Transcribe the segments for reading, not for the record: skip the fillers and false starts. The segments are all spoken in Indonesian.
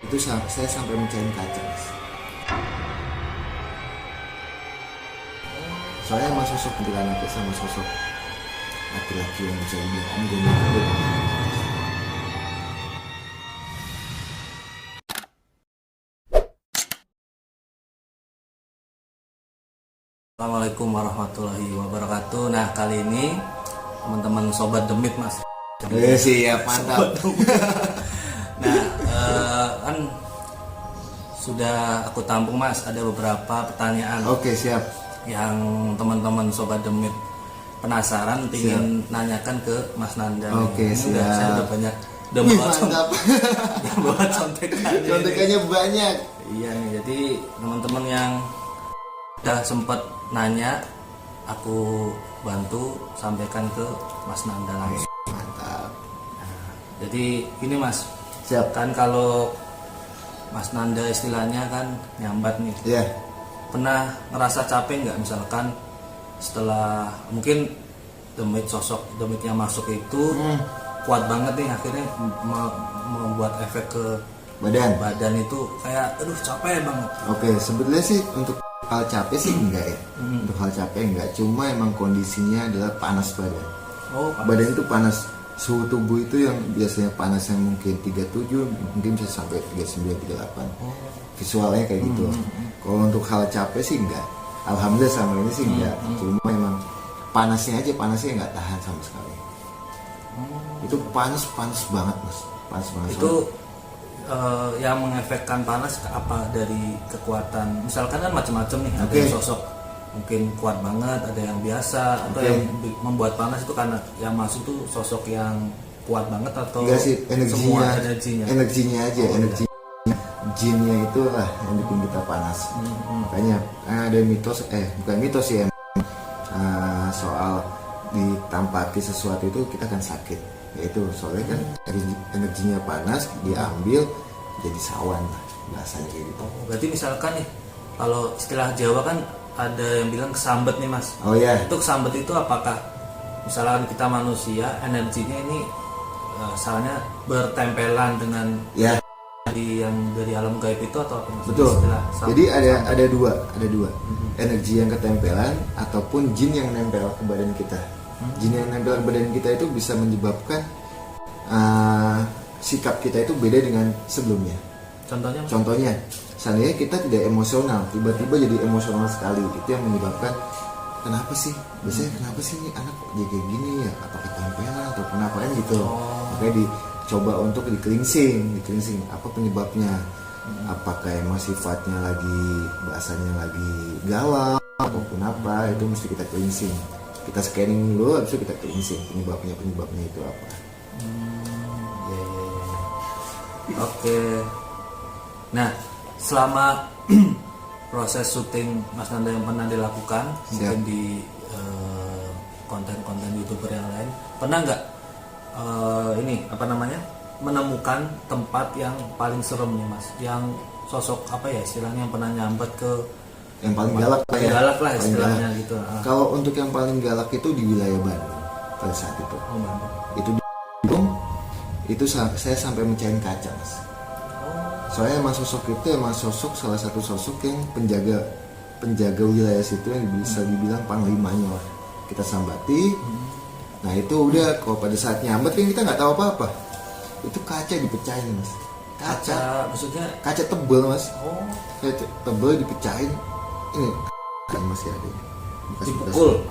Itu saya sampai mecahin kaca, Mas. Soalnya emang sosok kuntilanaknya sama sosok laki-laki yang bisa dibilang gini. Assalamualaikum warahmatullahi wabarakatuh. Nah, kali ini teman-teman sobat demit, Mas. Siap, mantap. Nah, kan sudah aku tampung, Mas. Ada beberapa pertanyaan. Oke, siap. Yang teman-teman sobat demit penasaran, ingin nanyakan ke Mas Nanda. Oke, siap. Saya udah banyak. Udah bawa contekannya. Contekannya banyak. Iya nih, jadi teman-teman yang udah sempat nanya, aku bantu sampaikan ke Mas Nanda langsung. Mantap. Nah, jadi ini Mas, Siap. kan kalau Mas Nanda istilahnya kan nyambat nih. Iya. Pernah ngerasa capek nggak misalkan setelah mungkin sosok demit yang masuk itu kuat banget nih, akhirnya membuat efek ke badan itu kayak aduh capek banget. Oke, sebetulnya sih untuk hal capek sih enggak ya. Untuk hal capek enggak, cuma emang kondisinya adalah panas badan. Oh, panas. Badan itu panas. Suhu tubuh itu yang biasanya panas yang mungkin 37 mungkin bisa sampai 39 38. Visualnya kayak gitu. Kalau untuk hal capek sih enggak. Alhamdulillah sama ini sih enggak. Cuma emang panasnya nggak tahan sama sekali. Itu panas banget, Mas. Panas banget. Itu yang mengefekkan panas apa dari kekuatan, misalkan kan macam-macam nih, ada yang sosok mungkin kuat banget, ada yang biasa, atau yang membuat panas itu karena yang masuk tuh sosok yang kuat banget atau enggak sih, energinya aja. Energi jinnya itulah yang bikin kita panas. Makanya ada mitos, bukan mitos ya, soal ditampaki sesuatu itu kita akan sakit. Yaitu soalnya kan energinya panas, diambil jadi sawan lah bahasanya kayak gitu. Berarti misalkan nih, kalau istilah Jawa kan ada yang bilang kesambet nih, Mas. Oh ya. Itu kesambet itu apakah misalkan kita manusia energinya ini misalnya bertempelan dengan yang dari alam gaib itu atau apa? Betul. Jadi ada dua. Energi yang ketempelan ataupun jin yang nempel ke badan kita. Jin yang nempel ke badan kita itu bisa menyebabkan sikap kita itu beda dengan sebelumnya. Contohnya, seandainya kita tidak emosional, tiba-tiba jadi emosional sekali, itu yang menyebabkan kenapa sih? Biasanya kenapa sih ini anak kok jadi kayak gini ya? Apakah tempelan atau kenapa kan gitu? Makanya dicoba untuk di cleansing, apa penyebabnya? Apakah emang sifatnya lagi bahasanya lagi galau atau kenapa? Itu mesti kita cleansing. Kita scanning dulu, habis itu kita cleansing penyebabnya itu apa. Oke. Nah, selama proses syuting Mas Nanda yang pernah dilakukan, mungkin di konten-konten YouTuber yang lain, pernah nggak menemukan tempat yang paling serem nih, Mas? Yang sosok apa ya istilahnya, yang pernah nyambat ke yang paling galak lah istilahnya gitu. Kalau untuk yang paling galak itu di wilayah Bandung pada saat itu. Itu di Bandung, itu saya sampai mecahin kaca, Mas. Soalnya emang sosok itu salah satu sosok yang penjaga wilayah situ yang bisa dibilang panglimanya lah. Kita sambati. Nah itu udah, kalau pada saat nyambat kan kita nggak tahu apa-apa. Itu kaca dipecahin, Mas. Kaca maksudnya? Kaca tebel, Mas. Kaca tebel dipecahin. Ini kan masih ada. Dipukul,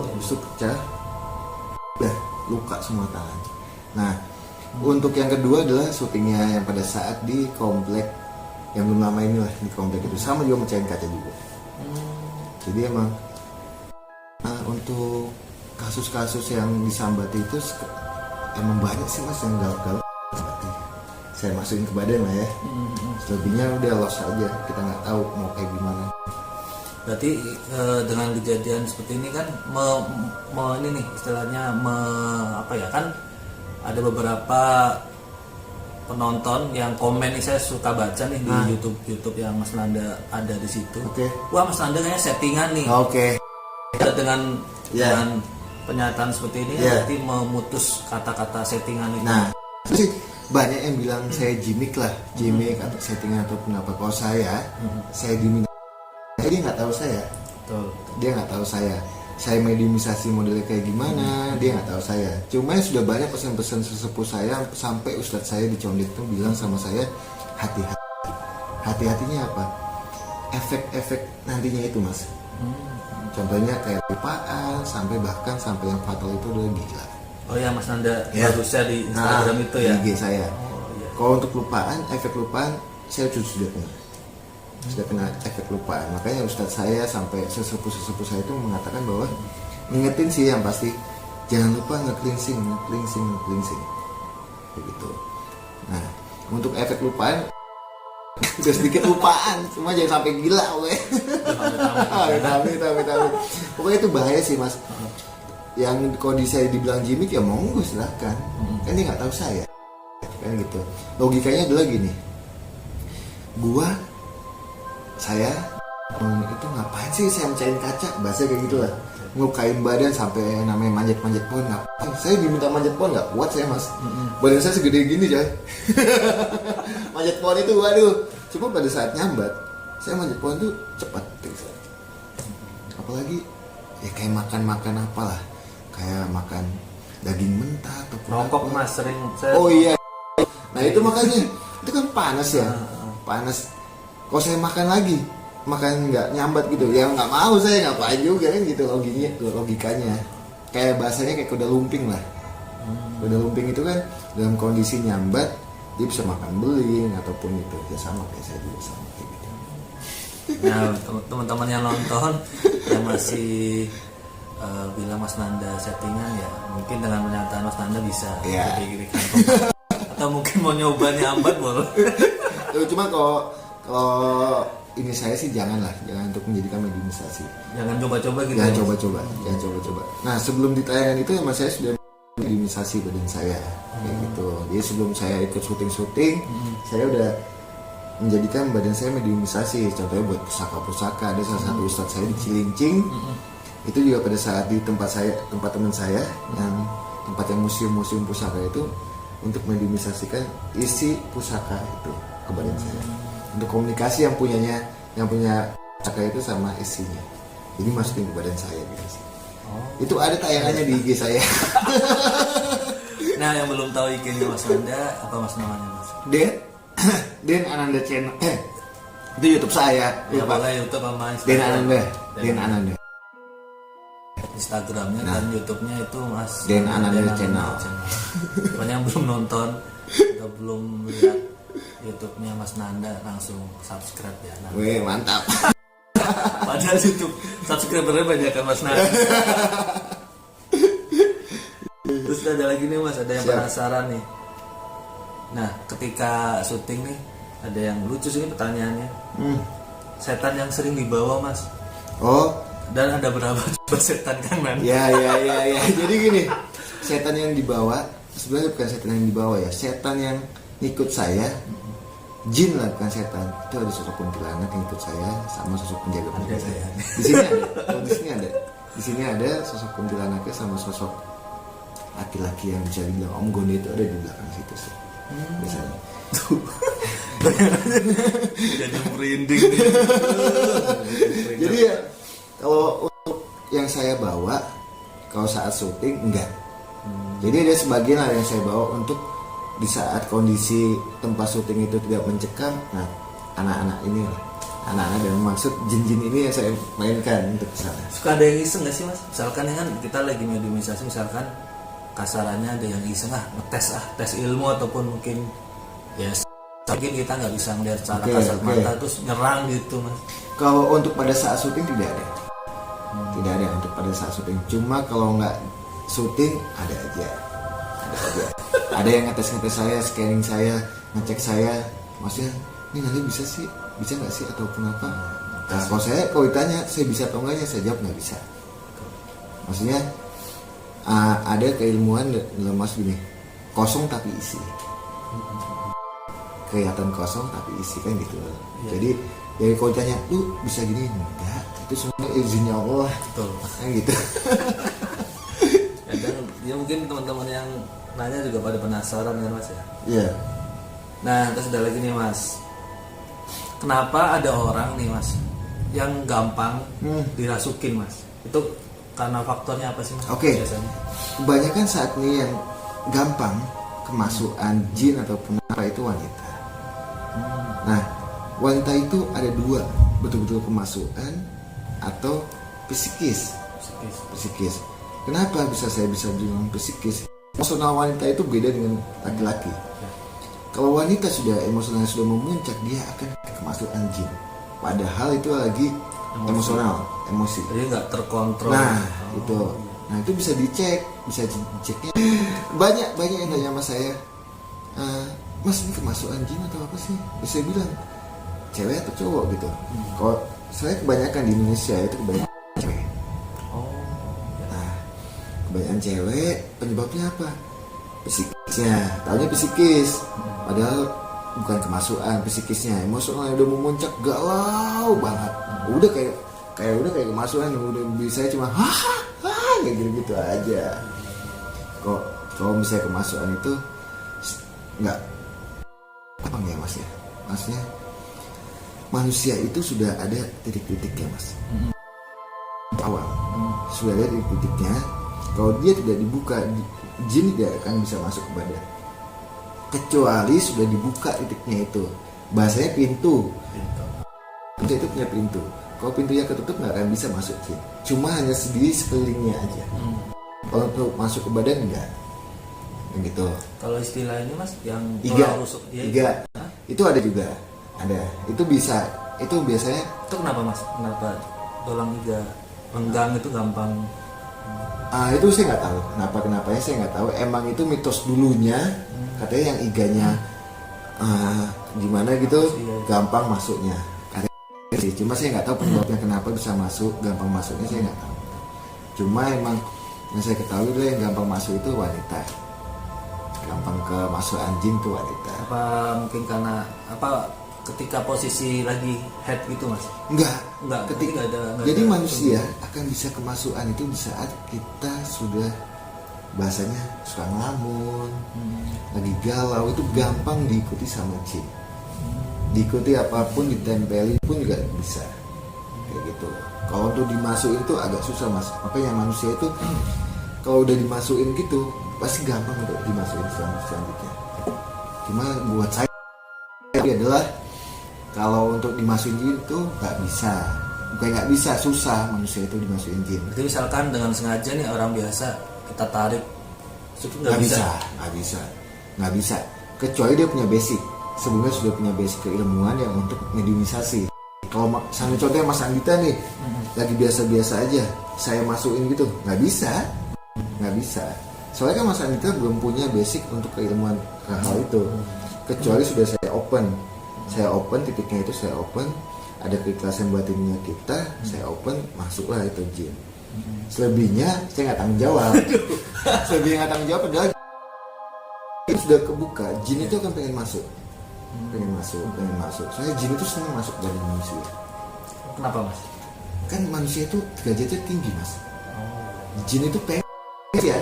habis itu pecah. Udah luka semua tangan. Nah, untuk yang kedua adalah syutingnya yang pada saat di komplek yang belum lama inilah, di komplek itu sama juga mecahin kaca juga. Jadi emang untuk kasus-kasus yang disambati itu emang banyak sih, Mas, yang galak-galak. Saya masukin ke badan lah ya. Selebihnya udah loss aja, kita nggak tahu mau kayak gimana. Berarti dengan kejadian seperti ini kan ini nih istilahnya kan ada beberapa penonton yang komen nih, saya suka baca nih di YouTube yang Mas Nanda ada di situ. Wah, Mas Nanda kayaknya settingan nih. Dengan pernyataan seperti ini berarti memutus kata-kata settingan itu. Nah, sih banyak yang bilang saya gimmick atau settingan ataupun apa. Kalau saya diminta, dia nggak tahu saya. Betul. Dia nggak tahu saya mediumisasi modelnya kayak gimana, dia nggak tahu saya. Cuma sudah banyak pesan-pesan sesepuh saya, sampai ustadz saya di Condet tuh bilang sama saya, hati-hatinya apa? Efek-efek nantinya itu mas. Contohnya kayak lupaan, sampai yang fatal itu udah gila. Oh ya, Mas Nanda baru share di Instagram itu ya. Di IG saya. Kalau untuk lupaan, efek lupaan saya sudah kena efek lupaan. Makanya ustadz saya sampai sesepuh saya itu mengatakan bahwa ngingetin sih yang pasti, jangan lupa nge-cleansing begitu. Nah, untuk efek lupaan udah sedikit lupaan, cuma jangan sampai gila weh. Amit. Pokoknya itu bahaya sih mas. Yang kondisi saya dibilang gimmick ya monggo silahkan. Kan dia nggak tahu saya, kan gitu. Logikanya adalah gini, saya itu ngapain sih saya mecahin kaca, bahasa kayak gitulah, ngelukain badan sampai namanya manjat pohon, ngapain? Saya diminta manjat pohon nggak kuat saya mas, badan saya segede gini coy. Manjat pohon itu waduh, cuma pada saat nyambat saya manjat pohon tuh cepat, apalagi ya kayak makan apalah, kayak makan daging mentah atau rokok mas sering saya. Oh iya, nah itu makanya itu kan panas ya, panas. Kalau saya makan nggak nyambat gitu, ya nggak mau saya, ngapain juga kan gitu logikanya. Kayak bahasanya kayak kuda lumping lah. Kuda lumping itu kan dalam kondisi nyambat dia bisa makan beling ataupun itu, ya sama kayak saya juga sama kayak gitu. Nah teman-teman yang nonton yang masih bilang Mas Nanda settingan, ya mungkin dengan pernyataan Mas Nanda bisa jadi kantong. Atau mungkin mau nyoba nyambat boleh. Cuma kalau ini saya sih jangan untuk menjadikan mediumisasi. Jangan coba-coba gitu. Jangan coba-coba. Nah sebelum ditayangan itu emang saya sudah mediumisasi badan saya, kayak gitu. Jadi sebelum saya ikut syuting, saya udah menjadikan badan saya mediumisasi. Contohnya buat pusaka. Ada salah satu ustadz saya di Cilincing, itu juga pada saat di tempat teman saya yang tempat yang museum pusaka itu, untuk mediumisasikan isi pusaka itu ke badan saya. Untuk komunikasi yang punya pusaka itu sama isinya, jadi masukin ke badan saya gitu sih. Itu ada tayangannya di IG saya. Nah yang belum tahu IG-nya Mas Nanda, apa mas namanya mas? Den Ananda Channel. Itu YouTube saya. Ya boleh YouTube sama Instagram. Den Ananda. Instagramnya dan YouTube-nya itu Mas Den Ananda Channel. Pokoknya yang belum nonton atau belum lihat YouTube-nya Mas Nanda, langsung subscribe ya. Wih mantap. Padahal YouTube subscribernya banyak kan Mas Nanda. Terus ada lagi nih Mas, ada yang penasaran nih. Nah ketika syuting nih, ada yang lucu sih pertanyaannya. Setan yang sering dibawa Mas. Oh. Dan ada berapa coba setan Kang Nanda? Ya. Jadi gini, setan yang dibawa sebenarnya bukan setan yang dibawa ya, setan yang ikut saya, jin lah bukan setan. Itu ada sosok kuntilanak yang ikut saya sama sosok penjaga saya. Di sini ada. Di sini ada sosok kuntilanaknya sama sosok laki-laki yang bisa dibilang Om Gonde, itu ada di belakang situ sih. Biasanya. Jadi merinding. Jadi ya kalau untuk yang saya bawa kalau saat syuting enggak. Jadi ada sebagian lah yang saya bawa untuk di saat kondisi tempat syuting itu tidak mencekam. Nah anak-anak ini lah, anak-anak dan maksud jin-jin ini yang saya mainkan untuk kesana. Suka ada yang iseng nggak sih Mas? Misalkan kan kita lagi mediumisasi, misalkan kasarannya ada yang iseng tes ilmu ataupun mungkin ya mungkin kita nggak bisa ngeliat secara kasat mata terus nyerang gitu Mas. Kalau untuk pada saat syuting tidak ada. Tidak ada untuk pada saat syuting. Cuma kalau nggak syuting ada aja. Ada yang ngetes saya, scanning saya, ngecek saya. Maksudnya ini nanti bisa nggak sih ataupun apa? Nah, kalau ditanya saya bisa atau enggaknya, saya jawab nggak bisa. Maksudnya ada keilmuan dalam mas gini, kosong tapi isi. Kelihatan kosong tapi isi kan gitu. Jadi kalau ditanya, lu bisa gini? Enggak, itu semua izinnya Allah. Betul. Kan gitu. Kadang Ya mungkin teman-teman yang nanya juga pada penasaran kan mas ya. Iya. Nah terus ada lagi nih mas, kenapa ada orang nih mas yang gampang dirasukin mas? Itu karena faktornya apa sih mas? Oke. Biasanya. Kebanyakan saat ini yang gampang kemasukan jin ataupun apa itu wanita. Nah, wanita itu ada dua, betul-betul kemasukan atau psikis. Psikis. Kenapa saya bisa bilang psikis? Emosional wanita itu beda dengan laki-laki. Kalau wanita sudah emosionalnya sudah memuncak, dia akan kemasukan jin. Padahal itu lagi emosional, emosi. Jadi nggak terkontrol. Nah, itu bisa dicek, diceknya. Banyak yang tanya sama saya, Mas ini kemasukan jin atau apa sih? Saya bilang cewek atau cowok gitu. Kalau saya kebanyakan di Indonesia itu kebanyakan cewek. Kebanyakan cewek, penyebabnya apa? Psikisnya, taunya psikis. Padahal bukan kemasukan, psikisnya. Emosionalnya udah memuncak, galau banget. Udah kayak kemasukan, udah bisa cuma kayak gitu aja. Kok kalau misalnya kemasukan itu nggak apa ya mas ya? Maksudnya manusia itu sudah ada titik-titiknya mas. Awal sudah ada titik-titiknya. Kalau dia tidak dibuka, jin tidak akan bisa masuk ke badan. Kecuali sudah dibuka titiknya itu. Bahasanya pintu. Pintu itu punya pintu. Kalau pintunya ketutup nggak akan bisa masuk jin. Cuma hanya sendiri sekelilingnya aja. Kalau untuk masuk ke badan enggak. Gitu. Kalau istilah ini mas yang iga rusuk itu ada juga. Ada. Itu bisa. Itu biasanya. Itu kenapa mas? Kenapa tulang iga renggang itu gampang? Itu saya nggak tahu kenapa saya nggak tahu. Emang itu mitos dulunya katanya yang iganya gimana gitu gampang masuknya katanya sih. Cuma saya nggak tahu penyebabnya kenapa bisa masuk gampang masuknya, saya nggak tahu. Cuma emang yang saya ketahui deh yang gampang masuk itu wanita, gampang ke masuk anjing tuh wanita. Apa mungkin karena apa ketika posisi lagi head gitu mas? Enggak. Ketika jadi manusia akan bisa kemasukan itu di saat kita sudah bahasanya suka ngelamun, lagi galau, itu gampang diikuti sama jin. Diikuti apapun, ditempeli pun juga bisa. Kayak gitu. Kalau untuk dimasukin itu agak susah mas. Makanya manusia itu kalau udah dimasukin gitu pasti gampang untuk dimasukin selanjutnya. Cuma buat saya adalah kalau untuk dimasukin jin itu nggak bisa, bukan nggak bisa, susah manusia itu dimasukin jin. Jadi misalkan dengan sengaja nih orang biasa kita tarik, itu nggak bisa. Kecuali dia punya basic, sebelumnya sudah punya basic keilmuan yang untuk mediumisasi. Kalau misalnya contohnya Mas Andita nih, lagi biasa-biasa aja, saya masukin gitu, nggak bisa. Soalnya kan Mas Andita belum punya basic untuk keilmuan hal itu. Kecuali sudah saya open titiknya itu saya open, ada keikhlasan batinnya kita, saya open, masuklah itu jin. Selebihnya saya nggak tanggung jawab. Padahal itu sudah kebuka, jin itu akan pengen masuk. Soalnya jin itu senang masuk dari manusia. Kenapa mas? Kan manusia itu derajatnya tinggi mas. Jin itu pengen ya.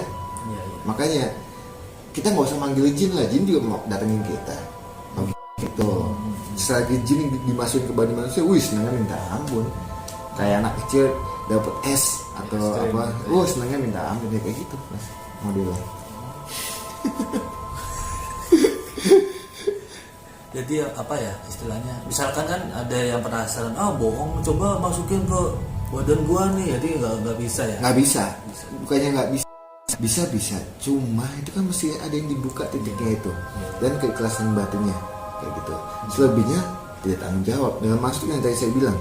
Makanya kita nggak usah manggil jin lah, jin juga mau datengin kita. Gitu. Selagi jin dimasukin ke badan manusia, senangnya minta ampun. Kayak anak kecil dapat es atau apa, senangnya minta ampun kayak gitu mas modelnya. Jadi apa ya istilahnya? Misalkan kan ada yang penasaran, bohong, coba masukin ke badan gua nih, jadi nggak bisa ya? Nggak bisa. Bukannya nggak bisa. Bisa. Cuma itu kan mesti ada yang dibuka titiknya itu dan keikhlasan batinnya kayak gitu. Selebihnya tidak tanggung jawab. Dengan maksud yang tadi saya bilang,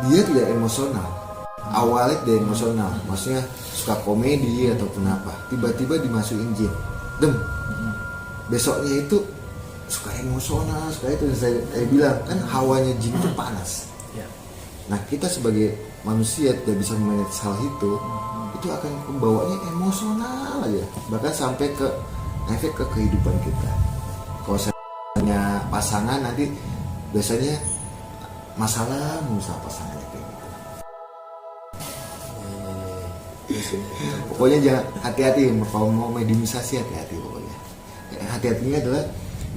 dia tidak emosional. Awalnya dia emosional, maksudnya suka komedi ataupun apa. Tiba-tiba dimasukin jin, besoknya itu suka emosional, suka itu. Saya bilang kan hawanya jin itu panas. Nah kita sebagai manusia tidak bisa memanage hal itu akan membawanya emosional aja, bahkan sampai ke efek ke kehidupan kita. Kalau saya punya pasangan nanti biasanya masalah pasangannya kayak gitu. Pokoknya jangan, hati-hati kalau mau mediumisasi, hati-hati pokoknya. Hati-hatinya adalah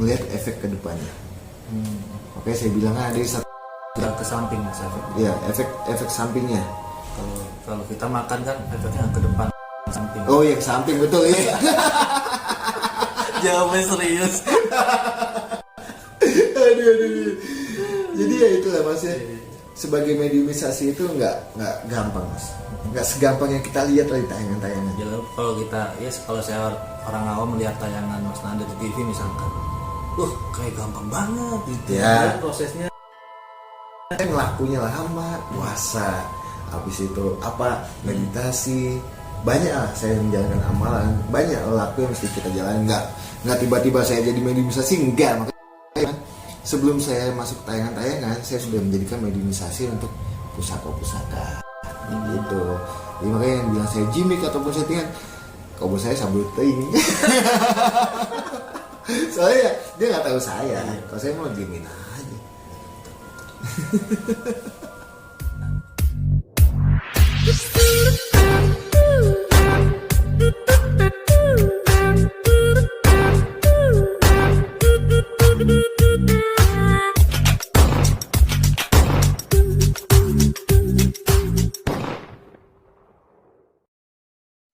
melihat efek ke depannya. Makanya saya bilang ada satu ke samping mas efek. ya, efek sampingnya. Kalau kita makan kan efeknya ke depan, samping. Oh iya, ke samping, betul ya. Jawabnya serius. aduh. Jadi ya itulah mas ya. Sebagai mediumisasi itu nggak gampang mas. Nggak segampang yang kita lihat dari tayangan-tayangan. Jadi kalau saya orang awam melihat tayangan Mas Nanda di TV misalkan, kayak gampang banget gitu Ya. prosesnya. Ngelakunya lama, puasa, habis itu meditasi, banyak lah saya menjalankan amalan, banyak laku yang mesti kita jalan. Nggak tiba-tiba saya jadi mediumisasi, enggak. Makanya sebelum saya masuk tayangan-tayangan, saya sudah menjadikan mediumisasi untuk pusaka-pusaka gitu. Jadi makanya yang bilang saya jimik ataupun settingan, kalau saya sabut ting. Soalnya dia nggak tahu saya, kalau saya mau diemin aja.